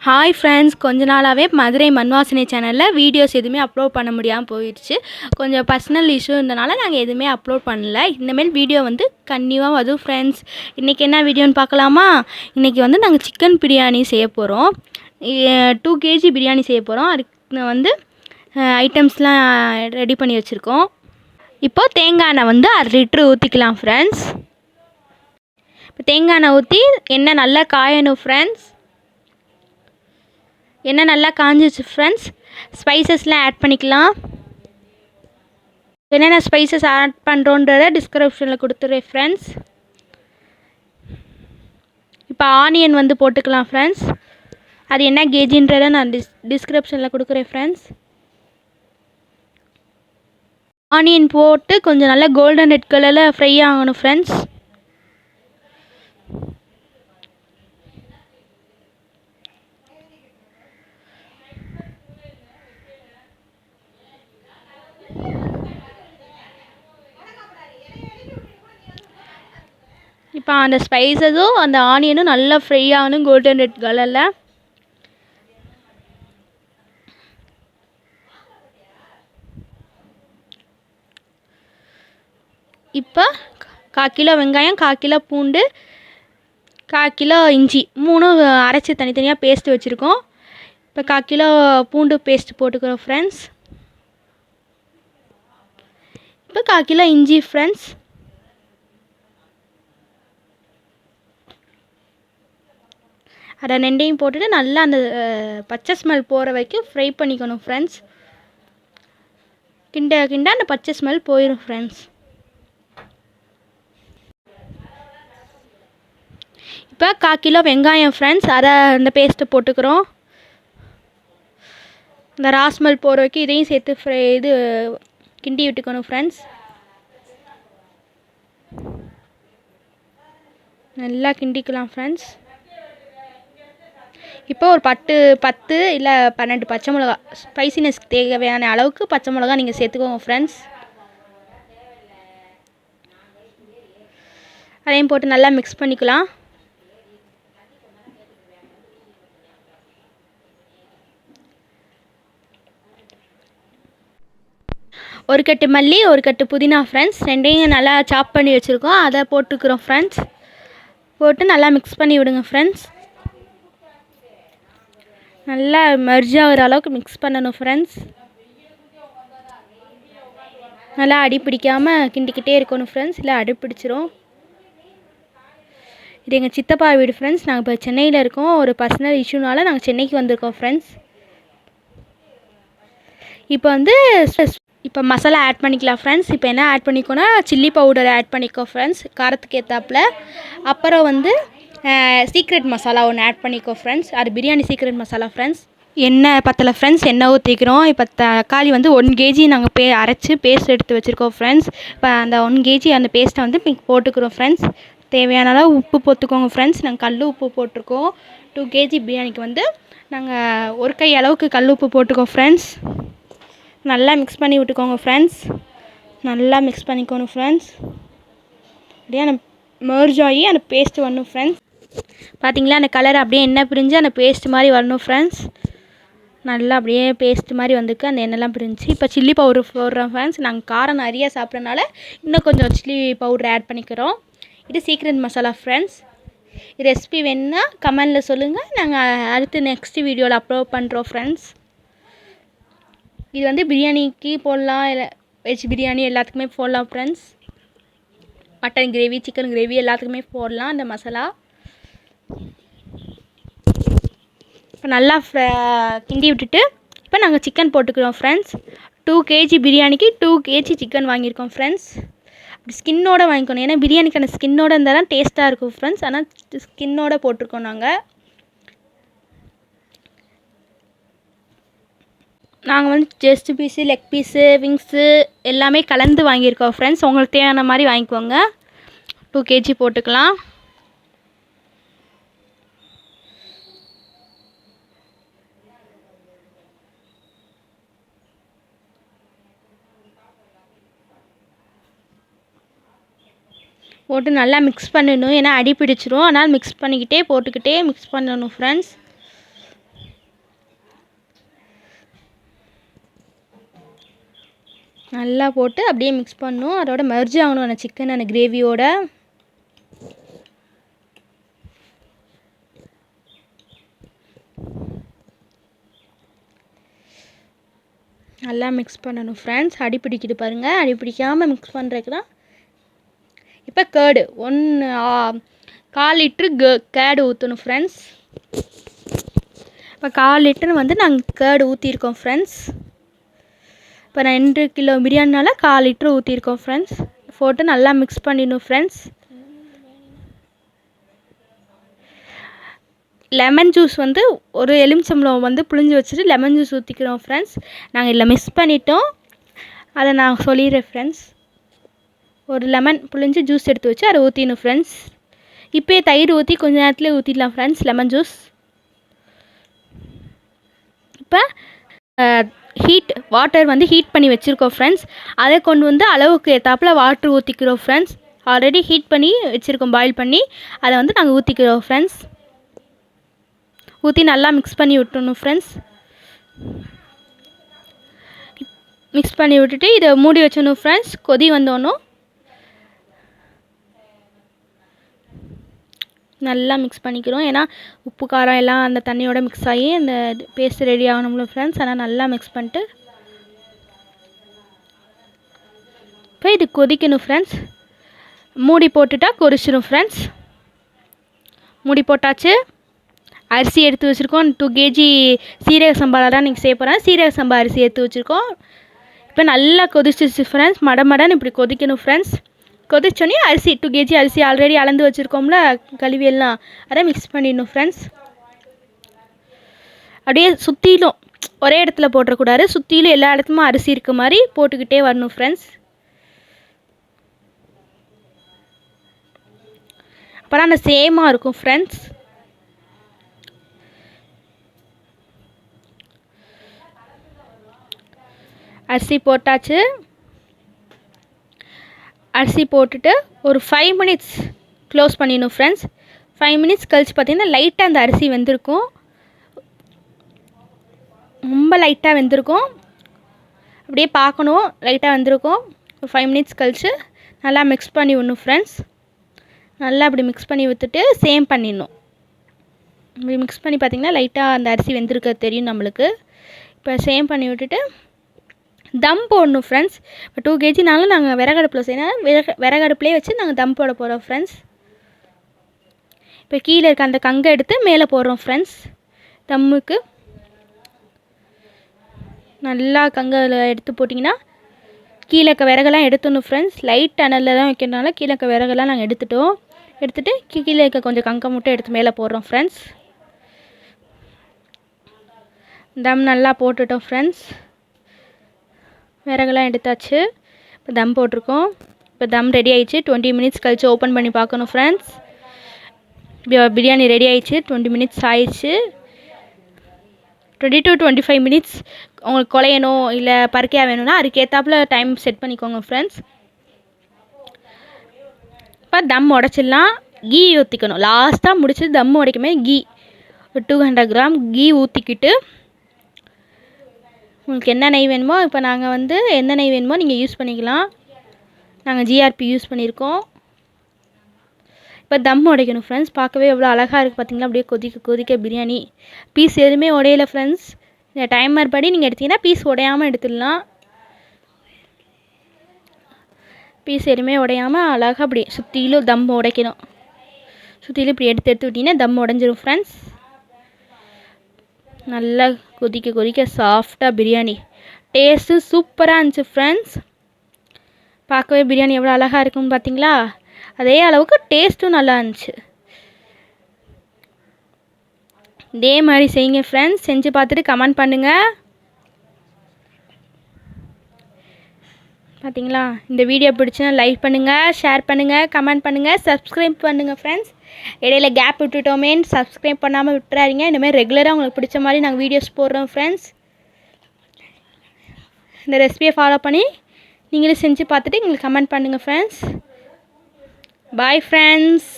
Hi friends, கொஞ்ச நாளாகவே மதுரை மண்வாசனை சேனலில் வீடியோஸ் எதுவுமே அப்லோட் பண்ண முடியாமல் போயிடுச்சு. கொஞ்சம் பர்சனல் இஷ்யூ இருந்தனால நாங்கள் எதுவுமே அப்லோட் பண்ணல. இனிமேல் வீடியோ வந்து கண்டினியூவாக வரும் ஃப்ரெண்ட்ஸ். இன்றைக்கி என்ன வீடியோன்னு பார்க்கலாமா? இன்றைக்கி வந்து நாங்கள் சிக்கன் பிரியாணி செய்ய போகிறோம். 2 kg பிரியாணி செய்ய போகிறோம். அதுக்கு வந்து ஐட்டம்ஸ்லாம் ரெடி பண்ணி வச்சுருக்கோம். இப்போது தேங்காய் எண்ணெய் வந்து 1/2 லிட்ரு ஊற்றிக்கலாம் ஃப்ரெண்ட்ஸ். இப்போ தேங்காய் எண்ணெய் ஊற்றி எண்ணெய் நல்லா காயணும் ஃப்ரெண்ட்ஸ். எண்ணெய் நல்லா காஞ்சிச்சு ஃப்ரெண்ட்ஸ். ஸ்பைசஸ்லாம் ஆட் பண்ணிக்கலாம். என்னென்ன ஸ்பைசஸ் ஆட் பண்ணுறோன்றதை டிஸ்கிரிப்ஷனில் கொடுத்துட்றேன் ஃப்ரெண்ட்ஸ். இப்போ ஆனியன் வந்து போட்டுக்கலாம் ஃப்ரெண்ட்ஸ். அது என்ன கேஜின்றதை நான் டிஸ்கிரிப்ஷனில் கொடுக்குறேன் ஃப்ரெண்ட்ஸ். ஆனியன் போட்டு கொஞ்சம் நல்லா கோல்டன் ரெட் கலரில் ஃப்ரை ஆகணும் ஃப்ரெண்ட்ஸ். இப்போ அந்த ஸ்பைசஸும் அந்த ஆனியனும் நல்லா ஃப்ரை ஆகணும் கோல்டன் ரெட் கலரில். இப்போ 1/4 கிலோ வெங்காயம், 1/4 கிலோ பூண்டு, 1/4 கிலோ இஞ்சி 3 அரைச்சி தனித்தனியாக பேஸ்ட்டு வச்சுருக்கோம். இப்போ 1/4 கிலோ பூண்டு பேஸ்ட் போட்டுக்கிறோம் ஃப்ரெண்ட்ஸ். இப்போ 1/4 கிலோ இஞ்சி ஃப்ரெண்ட்ஸ். அதை ரெண்டையும் போட்டுட்டு நல்லா அந்த பச்சை ஸ்மெல் போகிற வரைக்கும் ஃப்ரை பண்ணிக்கணும் ஃப்ரெண்ட்ஸ். கிண்ட கிண்ட அந்த பச்சை ஸ்மெல் போயிடும் ஃப்ரெண்ட்ஸ். இப்போ 1/4 கிலோ வெங்காயம் ஃப்ரெண்ட்ஸ், அதை அந்த பேஸ்ட்டு போட்டுக்கிறோம். இந்த ரா ஸ்மெல் போகிற வரைக்கும் இதையும் சேர்த்து கிண்டி விட்டுக்கணும் ஃப்ரெண்ட்ஸ். நல்லா கிண்டிக்கலாம் ஃப்ரெண்ட்ஸ். இப்போ ஒரு 10 இல்லை 12 பச்சை மிளகா, ஸ்பைசினஸ் தேவையான அளவுக்கு பச்சை மிளகா நீங்கள் சேர்த்துக்கோங்க ஃப்ரெண்ட்ஸ். அதையும் போட்டு நல்லா மிக்ஸ் பண்ணிக்கலாம். ஒரு கட்டு மல்லி, ஒரு கட்டு புதினா ஃப்ரெண்ட்ஸ். ரெண்டையும் நல்லா சாப் பண்ணி வச்சுருக்கோம். அதை போட்டுக்கிறோம் ஃப்ரெண்ட்ஸ். போட்டு நல்லா மிக்ஸ் பண்ணி விடுங்க ஃப்ரெண்ட்ஸ். நல்லா மெர்ஜ் ஆகிற அளவுக்கு மிக்ஸ் பண்ணணும் ஃப்ரெண்ட்ஸ். நல்லா அடி பிடிக்காமல் கிண்டிக்கிட்டே இருக்கணும் ஃப்ரெண்ட்ஸ், இல்லை அடி பிடிச்சிரும். இது எங்கள் சித்தப்பா வீடு ஃப்ரெண்ட்ஸ். நாங்கள் இப்போ சென்னையில் இருக்கோம். ஒரு பர்சனல் இஷ்யூனால நாங்கள் சென்னைக்கு வந்திருக்கோம் ஃப்ரெண்ட்ஸ். இப்போ மசாலா ஆட் பண்ணிக்கலாம் ஃப்ரெண்ட்ஸ். இப்போ என்ன ஆட் பண்ணிக்கோன்னா சில்லி பவுடர் ஆட் பண்ணிக்கோ ஃப்ரெண்ட்ஸ், காரத்துக்கு ஏற்றாப்புல. அப்புறம் வந்து சீக்ரெட் மசாலா ஒன்று ஆட் பண்ணிக்கோ ஃப்ரெண்ட்ஸ். அது பிரியாணி சீக்ரெட் மசாலா ஃப்ரெண்ட்ஸ். எண்ணெய் பத்தலை ஃப்ரெண்ட்ஸ், எண்ணெய் ஊற்றிக்கிறோம். இப்போ தக்காளி வந்து 1 kg நாங்கள் அரைச்சி பேஸ்ட் எடுத்து வச்சுருக்கோம் ஃப்ரெண்ட்ஸ். இப்போ அந்த 1 kg அந்த பேஸ்ட்டை வந்து போட்டுக்கிறோம் ஃப்ரெண்ட்ஸ். தேவையான அளவு உப்பு போட்டுக்கோங்க ஃப்ரெண்ட்ஸ். நாங்கள் கல் உப்பு போட்டிருக்கோம். 2 kg பிரியாணிக்கு வந்து நாங்கள் 1 கை அளவுக்கு கல் உப்பு போட்டுக்கோம் ஃப்ரெண்ட்ஸ். நல்லா மிக்ஸ் பண்ணி விட்டுக்கோங்க ஃப்ரெண்ட்ஸ். நல்லா மிக்ஸ் பண்ணிக்கணும் ஃப்ரெண்ட்ஸ். அப்படியே அந்த மெர்ஜ் ஆகி அந்த பேஸ்ட்டு வரணும் ஃப்ரெண்ட்ஸ். பார்த்திங்களா, அந்த கலர் அப்படியே எண்ணெய் பிரிஞ்சு அந்த பேஸ்ட் மாதிரி வரணும் ஃப்ரெண்ட்ஸ். நல்லா அப்படியே பேஸ்ட் மாதிரி வந்துருக்கு, அந்த எண்ணெய்லாம் பிரிஞ்சு. இப்போ சில்லி பவுடர் போடுறோம் ஃப்ரெண்ட்ஸ். நாங்கள் காரம் நிறைய சாப்பிட்றதுனால இன்னும் கொஞ்சம் சில்லி பவுடர் ஆட் பண்ணிக்கிறோம். இது சீக்ரெட் மசாலா ஃப்ரெண்ட்ஸ். ரெசிபி வேணுன்னா கமெண்டில் சொல்லுங்கள். நாங்கள் அடுத்து நெக்ஸ்ட் வீடியோவில் அப்லோட் பண்ணுறோம் ஃப்ரெண்ட்ஸ். இது வந்து பிரியாணிக்கு போடலாம், இல்லை வெஜ் பிரியாணி எல்லாத்துக்குமே போடலாம் friends. Mutton gravy, chicken gravy எல்லாத்துக்குமே போடலாம் இந்த மசாலா. இப்போ நல்லா கிண்டி விட்டுட்டு இப்போ நாங்கள் சிக்கன் போட்டுக்கிறோம் ஃப்ரெண்ட்ஸ். 2 kg பிரியாணிக்கு 2 kg சிக்கன் வாங்கியிருக்கோம் ஃப்ரெண்ட்ஸ். அப்படி ஸ்கின்னோடு வாங்கிக்கணும், ஏன்னா பிரியாணிக்கான ஸ்கின்னோடு இருந்தால் தான் டேஸ்ட்டாக இருக்கும் ஃப்ரெண்ட்ஸ். ஆனால் ஸ்கின்னோடு போட்டிருக்கோம் நாங்கள் வந்து chest piece, leg piece, wings எல்லாமே கலந்து வாங்கியிருக்கோம் ஃப்ரெண்ட்ஸ். உங்களுக்கு தேவையான மாதிரி வாங்கிக்கோங்க. 2 kg போட்டுக்கலாம். போட்டு நல்லா மிக்ஸ் பண்ணணும், ஏன்னா அடி பிடிச்சிரும். அதனால் மிக்ஸ் பண்ணிக்கிட்டே போட்டுக்கிட்டே மிக்ஸ் பண்ணணும் ஃப்ரெண்ட்ஸ். நல்லா போட்டு அப்படியே மிக்ஸ் பண்ணணும். அதோட மெர்ஜ் ஆகணும் அந்த சிக்கன் அந்த கிரேவியோட. நல்லா மிக்ஸ் பண்ணணும் ஃப்ரெண்ட்ஸ். அடி பிடிக்குது பாருங்கள். அடி பிடிக்காமல் மிக்ஸ் பண்ணுறதுக்கு தான். இப்போ கேர்டு 1/4 லிட்ரு கேர்டு ஊற்றணும் ஃப்ரெண்ட்ஸ். இப்போ 1/4 லிட்டர் வந்து நாங்கள் கேர்டு ஊற்றிருக்கோம் ஃப்ரெண்ட்ஸ். இப்போ 2 கிலோ பிரியாணினால 1/4 லிட்ரு ஊற்றிருக்கோம் ஃப்ரெண்ட்ஸ். போட்டு நல்லா மிக்ஸ் பண்ணிடணும் ஃப்ரெண்ட்ஸ். லெமன் ஜூஸ் வந்து ஒரு எலுமிச்சம்பழம் வந்து புழிஞ்சு வச்சுட்டு லெமன் ஜூஸ் ஊற்றிக்கிறோம் ஃப்ரெண்ட்ஸ். நாங்கள் இதில் மிஸ் பண்ணிட்டோம், அதை நான் சொல்லிடுறேன் ஃப்ரெண்ட்ஸ். ஒரு லெமன் புழிஞ்சு ஜூஸ் எடுத்து வச்சு அதை ஊற்றிடணும் ஃப்ரெண்ட்ஸ். இப்போயே தயிர் ஊற்றி கொஞ்ச நேரத்துலேயே ஊற்றிடலாம் ஃப்ரெண்ட்ஸ் லெமன் ஜூஸ். இப்போ வாட்டர் வந்து ஹீட் பண்ணி வச்சுருக்கோம் ஃப்ரெண்ட்ஸ். அதை கொண்டு வந்து அளவுக்கு ஏற்றாப்புல வாட்ரு ஊற்றிக்கிறோம் ஃப்ரெண்ட்ஸ். ஆல்ரெடி ஹீட் பண்ணி வச்சுருக்கோம், பாயில் பண்ணி. அதை வந்து நாங்கள் ஊற்றிக்கிறோம் ஃப்ரெண்ட்ஸ். ஊற்றி நல்லா மிக்ஸ் பண்ணி விட்டுணும் ஃப்ரெண்ட்ஸ். மிக்ஸ் பண்ணி விட்டுட்டு இதை மூடி வச்சிடணும் ஃப்ரெண்ட்ஸ். கொதி வந்தோன்னும் நல்லா மிக்ஸ் பண்ணிக்கிறோம். ஏன்னா உப்பு காரம் எல்லாம் அந்த தண்ணியோட மிக்ஸ் ஆகி அந்த பேஸ்ட் ரெடி ஆகணும்ல ஃப்ரெண்ட்ஸ். ஆனால் நல்லா மிக்ஸ் பண்ணிட்டு இப்போ இது கொதிக்கணும் ஃப்ரெண்ட்ஸ். மூடி போட்டுட்டா கொதிச்சிடும் ஃப்ரெண்ட்ஸ். மூடி போட்டாச்சு. அரிசி எடுத்து வச்சுருக்கோம். 2 kg சீரக சம்பாவில் தான் நீங்கள் செய்ய போகிறேன். சீரக சம்பா அரிசி எடுத்து வச்சுருக்கோம். இப்போ நல்லா கொதிச்சிச்சு ஃப்ரெண்ட்ஸ். மடமடன்னு இப்படி கொதிக்கணும் ஃப்ரெண்ட்ஸ். கொதிச்சோன்னே அரிசி 2 kg அரிசி ஆல்ரெடி அளந்து வச்சுருக்கோம்ல கழுவி எல்லாம், அதை மிக்ஸ் பண்ணிடணும் ஃப்ரெண்ட்ஸ். அப்படியே சுற்றிலும் ஒரே இடத்துல போட்டுறக்கூடாது, சுற்றிலும் எல்லா இடத்துலையும் அரிசி இருக்க மாதிரி போட்டுக்கிட்டே வரணும் ஃப்ரெண்ட்ஸ். அப்போ தான் அந்த சேமாக இருக்கும் ஃப்ரெண்ட்ஸ். அரிசி போட்டாச்சு. அரிசி போட்டுட்டு ஒரு 5 மினிட்ஸ் க்ளோஸ் பண்ணிடணும் ஃப்ரெண்ட்ஸ். 5 மினிட்ஸ் கழிச்சு பார்த்திங்கன்னா லைட்டாக அந்த அரிசி வெந்திருக்கும், ரொம்ப லைட்டாக வெந்திருக்கும். அப்படியே பார்க்கணும் லைட்டாக வெந்திருக்கும். ஒரு 5 மினிட்ஸ் கழிச்சு நல்லா மிக்ஸ் பண்ணி விடணும் ஃப்ரெண்ட்ஸ். நல்லா அப்படி மிக்ஸ் பண்ணி விட்டுட்டு சேம் பண்ணிடணும். இப்படி மிக்ஸ் பண்ணி பார்த்திங்கன்னா லைட்டாக அந்த அரிசி வெந்திருக்கிறது தெரியும் நம்மளுக்கு. இப்போ சேம் பண்ணி விட்டுட்டு தம் போடணும் ஃப்ரெண்ட்ஸ். இப்போ 2 kgனாலும் நாங்கள் விறகடுப்பில் செய்யணும், விறகடுப்புலேயே வச்சு நாங்கள் தம் போட போகிறோம் ஃப்ரெண்ட்ஸ். இப்போ கீழே இருக்க அந்த கங்கை எடுத்து மேலே போடுறோம் ஃப்ரெண்ட்ஸ். தம்முக்கு நல்லா கங்கையில் எடுத்து போட்டிங்கன்னா கீழே இருக்க விறகெல்லாம் எடுத்துடணும் ஃப்ரெண்ட்ஸ். லைட் அனலில் தான் வைக்கிறதுனால கீழே இருக்க விறகெல்லாம் நாங்கள் எடுத்துகிட்டு கீழே இருக்க கொஞ்சம் கங்கை மட்டும் எடுத்து மேலே போடுறோம் ஃப்ரெண்ட்ஸ். தம் நல்லா போட்டுட்டோம் ஃப்ரெண்ட்ஸ். விறகெல்லாம் எடுத்தாச்சு. இப்போ தம் போட்டிருக்கோம். இப்போ தம் ரெடி ஆகிடுச்சு. 20 மினிட்ஸ் கழிச்சு ஓப்பன் பண்ணி பார்க்கணும் ஃப்ரெண்ட்ஸ். பிரியாணி ரெடி ஆகிடுச்சு. 20 மினிட்ஸ் ஆயிடுச்சு. 20 to 25 மினிட்ஸ். உங்களுக்கு குழையணும் இல்லை பருக்கையாக வேணும்னா அதுக்கேற்றாப்புல டைம் செட் பண்ணிக்கோங்க ஃப்ரெண்ட்ஸ். இப்போ தம் உடச்சிடலாம். கீ ஊற்றிக்கணும் லாஸ்ட்டாக முடிச்சு தம் உடைக்குமே. கீ 200 கிராம் கீ ஊற்றிக்கிட்டு உங்களுக்கு என்ன நெய் வேணுமோ, இப்போ நாங்கள் வந்து எந்த நெய் வேணுமோ நீங்கள் யூஸ் பண்ணிக்கலாம். நாங்கள் GRP யூஸ் பண்ணியிருக்கோம். இப்போ தம் உடைக்கணும் ஃப்ரெண்ட்ஸ். பார்க்கவே எவ்வளோ அழகாக இருக்குது பார்த்தீங்களா. அப்படியே கொதிக்க பிரியாணி பீஸ் எதுவுமே உடையலை ஃப்ரெண்ட்ஸ். இந்த டைமர் படி நீங்கள் எடுத்திங்கன்னா பீஸ் உடையாமல் எடுத்துடலாம். பீஸ் எதுவுமே உடையாமல் அழகாக அப்படி சுற்றிலும் தம் உடைக்கணும். சுற்றிலும் இப்படி எடுத்து விட்டிங்கன்னா தம் உடஞ்சிரும் ஃப்ரெண்ட்ஸ். நல்லா கொதிக்க சாஃப்டாக பிரியாணி டேஸ்ட்டு சூப்பராக இருந்துச்சு ஃப்ரெண்ட்ஸ். பார்க்கவே பிரியாணி எவ்வளோ அழகாக இருக்குன்னு பார்த்தீங்களா. அதே அளவுக்கு டேஸ்ட்டும் நல்லா இருந்துச்சு. இதே மாதிரி செய்யுங்க ஃப்ரெண்ட்ஸ். செஞ்சு பார்த்துட்டு கமெண்ட் பண்ணுங்கள். பார்த்தீங்களா, இந்த வீடியோ பிடிச்சுன்னா லைக் பண்ணுங்கள், ஷேர் பண்ணுங்கள், கமெண்ட் பண்ணுங்கள், சப்ஸ்கிரைப் பண்ணுங்கள் ஃப்ரெண்ட்ஸ். இடையில கேப் விட்டுட்டோமேன்னு சப்ஸ்கிரைப் பண்ணாமல் விட்டுறாதீங்க. இந்தமாதிரி ரெகுலராக உங்களுக்கு பிடிச்ச மாதிரி நாங்கள் வீடியோஸ் போடுறோம் ஃப்ரெண்ட்ஸ். இந்த ரெசிபியை ஃபாலோ பண்ணி நீங்களும் செஞ்சு பார்த்துட்டு எங்களுக்கு கமெண்ட் பண்ணுங்கள் ஃப்ரெண்ட்ஸ். Bye friends.